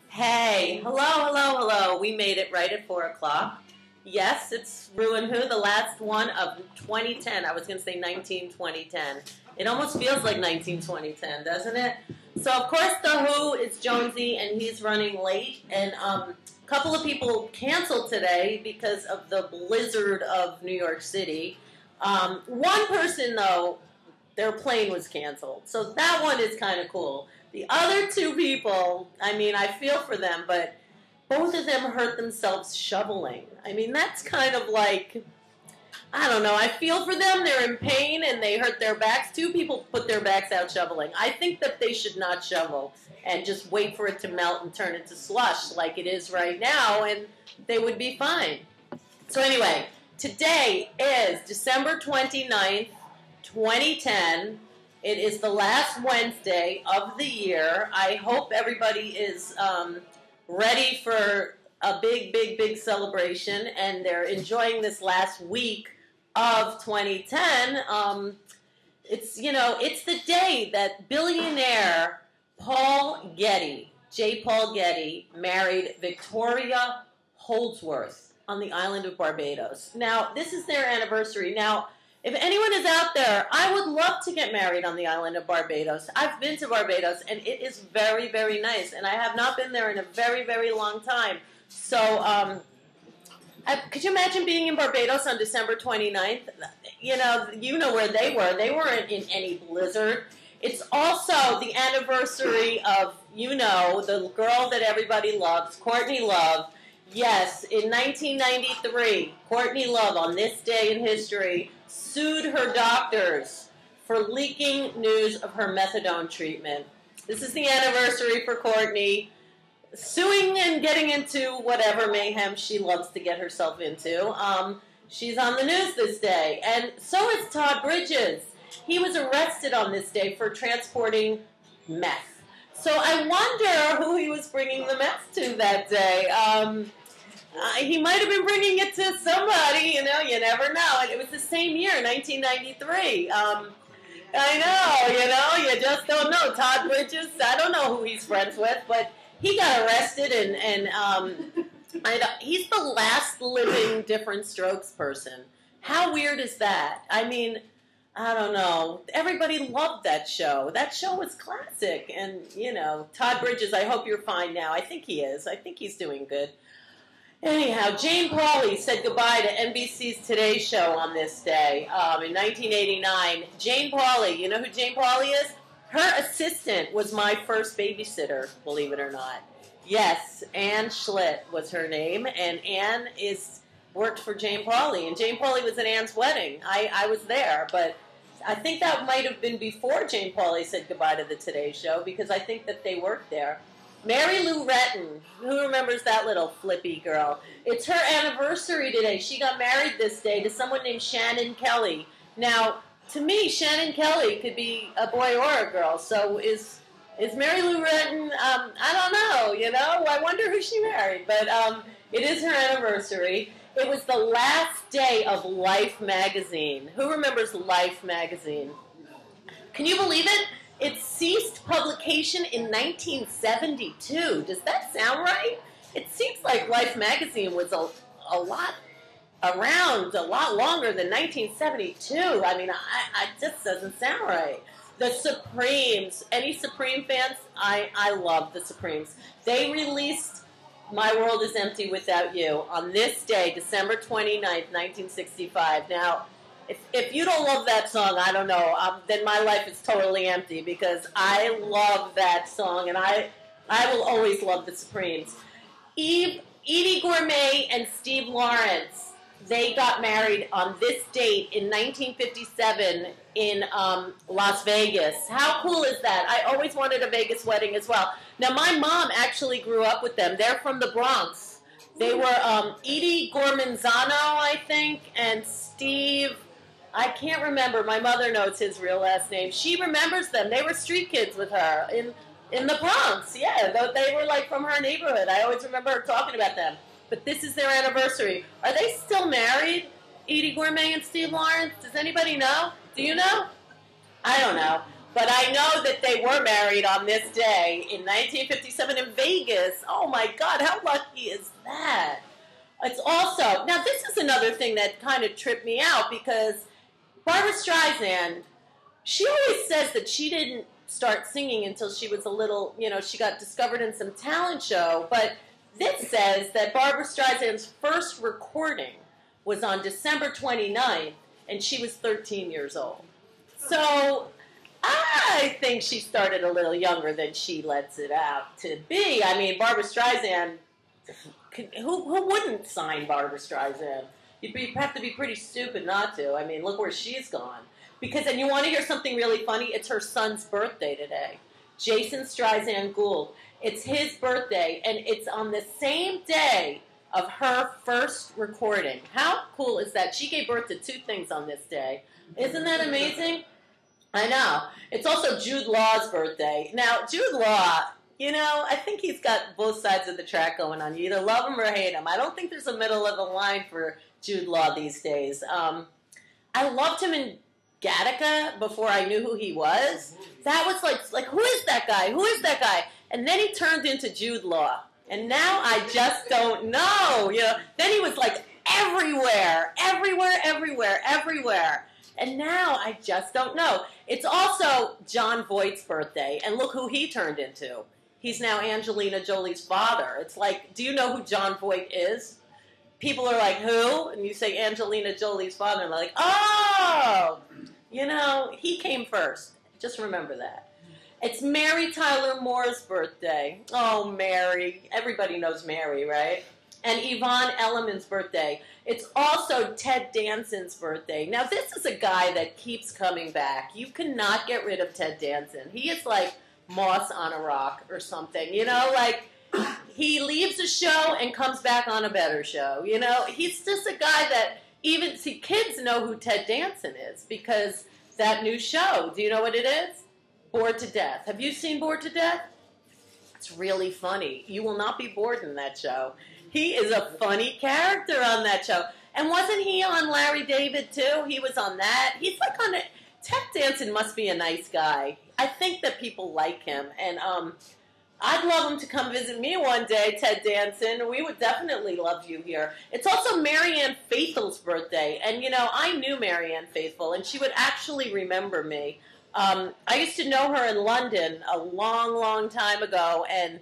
Hey, hello. We made it right at 4 o'clock. Yes, it's ReW WhO, the last one of 2010. I was going to say 2010. It almost feels like 2010, doesn't it? So, of course, the Who is Jonesy, and he's running late. And a couple of people canceled today because of the blizzard of New York City. One person, though, their plane was canceled. So that one is kind of cool. The other two people, I mean, I feel for them, but both of them hurt themselves shoveling. I mean, that's kind of like, I don't know, I feel for them. They're in pain and they hurt their backs. Two people put their backs out shoveling. I think that they should not shovel and just wait for it to melt and turn into slush like it is right now, and they would be fine. So anyway, today is December 29th, 2010. It is the last Wednesday of the year. I hope everybody is ready for a big celebration, and they're enjoying this last week of 2010. It's the day that billionaire J. Paul Getty, married Victoria Holdsworth on the island of Barbados. Now, this is their anniversary. Now, if anyone is out there, I would love to get married on the island of Barbados. I've been to Barbados, and it is very, very nice. And I have not been there in a very, very long time. So, could you imagine being in Barbados on December 29th? You know where they were. They weren't in any blizzard. It's also the anniversary of, the girl that everybody loves, Courtney Love. Yes, in 1993, Courtney Love, on this day in history, sued her doctors for leaking news of her methadone treatment. This is the anniversary for Courtney suing and getting into whatever mayhem she loves to get herself into. She's on the news this day. And so is Todd Bridges. He was arrested on this day for transporting meth. So I wonder who he was bringing the meth to that day. He might have been bringing it to somebody, you never know. And it was the same year, 1993. I know, you just don't know. Todd Bridges, I don't know who he's friends with, but he got arrested, and he's the last living Different Strokes person. How weird is that? I mean, I don't know. Everybody loved that show. That show was classic. And, Todd Bridges, I hope you're fine now. I think he is. I think he's doing good. Anyhow, Jane Pauley said goodbye to NBC's Today Show on this day in 1989. Jane Pauley, you know who Jane Pauley is? Her assistant was my first babysitter, believe it or not. Yes, Ann Schlitt was her name, and Ann worked for Jane Pauley, and Jane Pauley was at Ann's wedding. I was there, but I think that might have been before Jane Pauley said goodbye to the Today Show, because I think that they worked there. Mary Lou Retton, who remembers that little flippy girl? It's her anniversary today. She got married this day to someone named Shannon Kelly. Now, to me, Shannon Kelly could be a boy or a girl. So is Mary Lou Retton? I don't know. I wonder who she married. But it is her anniversary. It was the last day of Life magazine. Who remembers Life magazine? Can you believe it? It ceased publication in 1972. Does that sound right? It seems like Life magazine was a lot around, a lot longer than 1972. I mean, it just doesn't sound right. The Supremes. Any Supreme fans? I love the Supremes. They released My World is Empty Without You on this day, December 29th, 1965. Now, if you don't love that song, I don't know, then my life is totally empty, because I love that song, and I will always love the Supremes. Edie Gourmet and Steve Lawrence, they got married on this date in 1957 in Las Vegas. How cool is that? I always wanted a Vegas wedding as well. Now, my mom actually grew up with them. They're from the Bronx. They were Edie Gormanzano, I think, and Steve, I can't remember. My mother knows his real last name. She remembers them. They were street kids with her in the Bronx. Yeah, they were like from her neighborhood. I always remember her talking about them. But this is their anniversary. Are they still married, Edie Gourmet and Steve Lawrence? Does anybody know? Do you know? I don't know. But I know that they were married on this day in 1957 in Vegas. Oh my God, how lucky is that? It's also, now this is another thing that kind of tripped me out because Barbra Streisand, she always says that she didn't start singing until she was a little, she got discovered in some talent show, but this says that Barbra Streisand's first recording was on December 29th, and she was 13 years old. So I think she started a little younger than she lets it out to be. I mean, Barbra Streisand, who wouldn't sign Barbra Streisand? You'd have to be pretty stupid not to. I mean, look where she's gone. And you want to hear something really funny? It's her son's birthday today. Jason Streisand Gould. It's his birthday, and it's on the same day of her first recording. How cool is that? She gave birth to 2 things on this day. Isn't that amazing? I know. It's also Jude Law's birthday. Now, Jude Law, I think he's got both sides of the track going on. You either love him or hate him. I don't think there's a middle of the line for Jude Law these days. I loved him in Gattaca before I knew who he was. That was like, who is that guy? Who is that guy? And then he turned into Jude Law. And now I just don't know. Then he was like everywhere. And now I just don't know. It's also Jon Voight's birthday. And look who he turned into. He's now Angelina Jolie's father. It's like, do you know who Jon Voight is? People are like, who? And you say Angelina Jolie's father. And they're like, oh, he came first. Just remember that. It's Mary Tyler Moore's birthday. Oh, Mary. Everybody knows Mary, right? And Yvonne Elliman's birthday. It's also Ted Danson's birthday. Now, this is a guy that keeps coming back. You cannot get rid of Ted Danson. He is like moss on a rock or something. He leaves a show and comes back on a better show. He's just a guy that kids know who Ted Danson is because that new show, do you know what it is? Bored to Death. Have you seen Bored to Death? It's really funny. You will not be bored in that show. He is a funny character on that show. And wasn't he on Larry David too? He was on that. He's like on it. Ted Danson must be a nice guy. I think that people like him. And I'd love him to come visit me one day, Ted Danson. We would definitely love you here. It's also Marianne Faithfull's birthday. And, I knew Marianne Faithfull, and she would actually remember me. I used to know her in London a long, long time ago and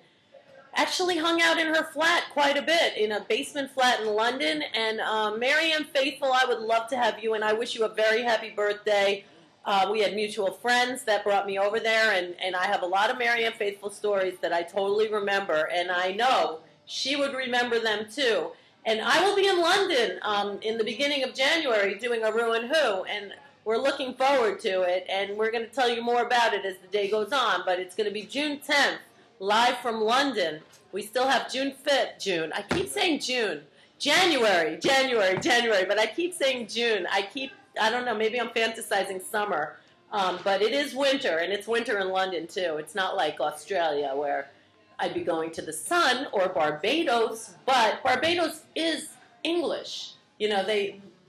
actually hung out in her flat quite a bit, in a basement flat in London. And Marianne Faithfull, I would love to have you, and I wish you a very happy birthday. We had mutual friends that brought me over there, and I have a lot of Marianne Faithfull stories that I totally remember, and I know she would remember them too. And I will be in London in the beginning of January doing a ReW WhO, and we're looking forward to it, and we're going to tell you more about it as the day goes on, but it's going to be June 10th, live from London. We still have June 5th, I keep saying June. January, but I keep saying June. I don't know, maybe I'm fantasizing summer, but it is winter, and it's winter in London too. It's not like Australia where I'd be going to the sun, or Barbados, but Barbados is English.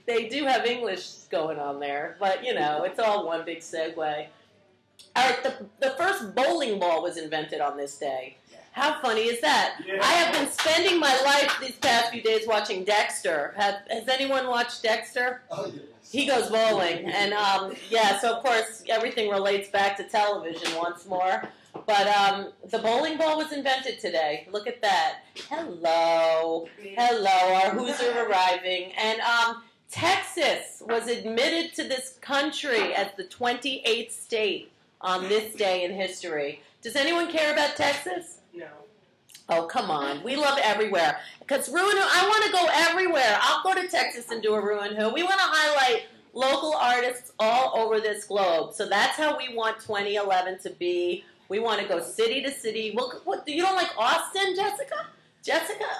They do have English going on there, but, it's all one big segue. All right, the first bowling ball was invented on this day. How funny is that? Yeah. I have been spending my life these past few days watching Dexter. Has anyone watched Dexter? Oh, yes. He goes bowling, and, so of course everything relates back to television once more. But the bowling ball was invented today. Look at that. Hello, our Who's are arriving. And Texas was admitted to this country as the 28th state on this day in history. Does anyone care about Texas? No. Oh, come on. We love everywhere. Because ReW WhO, I want to go everywhere. I'll go to Texas and do a ReW WhO. We want to highlight local artists all over this globe. So that's how we want 2011 to be. We want to go city to city. What, you don't like Austin, Jessica?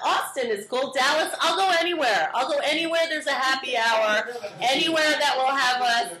Austin is cool. Dallas, I'll go anywhere. There's a happy hour. Anywhere that will have us.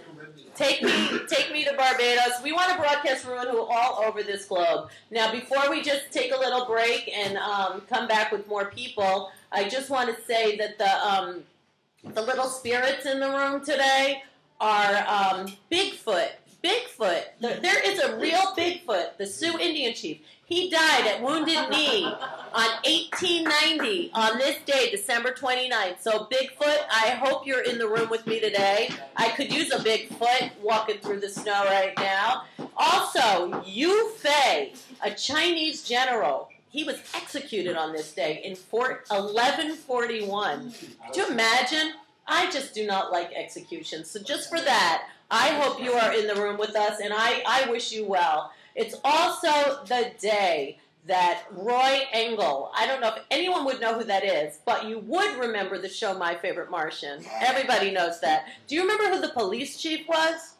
Take me to Barbados. We want to broadcast ReW WhO all over this globe. Now, before we just take a little break and come back with more people, I just want to say that the little spirits in the room today are Bigfoot. Bigfoot. There is a real Bigfoot, the Sioux Indian chief. He died at Wounded Knee on 1890 on this day, December 29th. So Bigfoot, I hope you're in the room with me today. I could use a Bigfoot walking through the snow right now. Also, Yu Fei, a Chinese general. He was executed on this day in 1141. Could you imagine? I just do not like executions. So just for that, I hope you are in the room with us, and I wish you well. It's also the day that Roy Engel, I don't know if anyone would know who that is, but you would remember the show My Favorite Martian. Everybody knows that. Do you remember who the police chief was?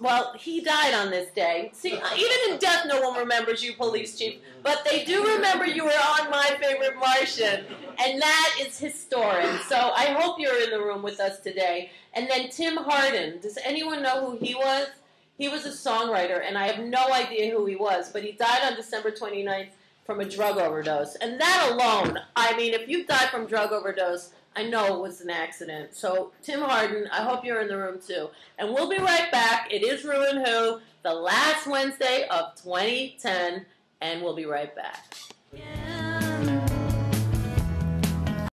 Well, he died on this day. See, even in death, no one remembers you, police chief. But they do remember you were on My Favorite Martian. And that is historic. So I hope you're in the room with us today. And then Tim Hardin. Does anyone know who he was? He was a songwriter, and I have no idea who he was. But he died on December 29th from a drug overdose. And that alone, I mean, if you died from drug overdose, I know it was an accident. So, Tim Hardin, I hope you're in the room too. And we'll be right back. It is ReW WhO, the last Wednesday of 2010, and we'll be right back.